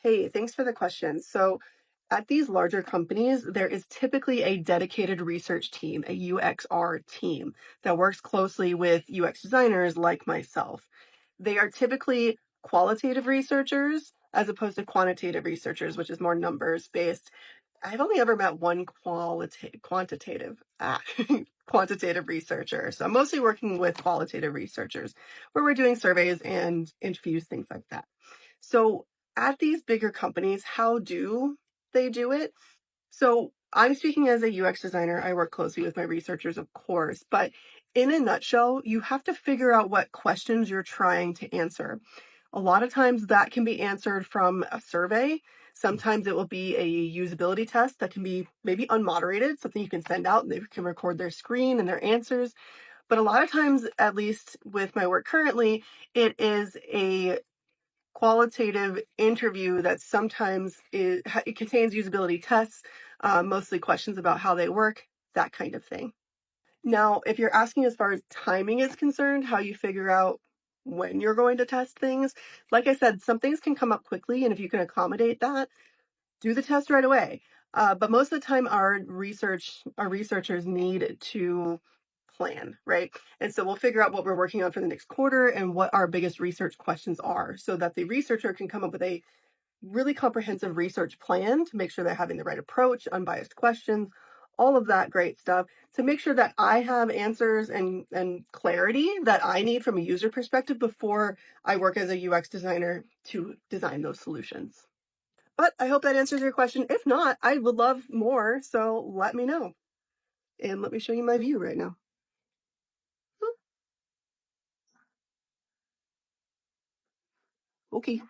Hey, thanks for the question. So, at these larger companies, there is typically a dedicated research team, a UXR team, that works closely with UX designers like myself. They are typically qualitative researchers as opposed to quantitative researchers, which is more numbers based. I've only ever met one quantitative researcher. So I'm mostly working with qualitative researchers where we're doing surveys and interviews, things like that. So at these bigger companies, how do they do it? So I'm speaking as a UX designer. I work closely with my researchers, of course, but in a nutshell, you have to figure out what questions you're trying to answer. A lot of times that can be answered from a survey. Sometimes it will be a usability test that can be maybe unmoderated, something you can send out and they can record their screen and their answers. But a lot of times, at least with my work currently, it is a qualitative interview that sometimes it contains usability tests, mostly questions about how they work, that kind of thing. Now, if you're asking as far as timing is concerned, how you figure out when you're going to test things, like I said, some things can come up quickly, and if you can accommodate that, do the test right away. But most of the time, our researchers need to plan, right? And so we'll figure out what we're working on for the next quarter and what our biggest research questions are so that the researcher can come up with a really comprehensive research plan to make sure they're having the right approach, unbiased questions, all of that great stuff to make sure that I have answers and clarity that I need from a user perspective before I work as a UX designer to design those solutions. But I hope that answers your question. If not, I would love more, so let me know. And let me show you my view right now. Okay.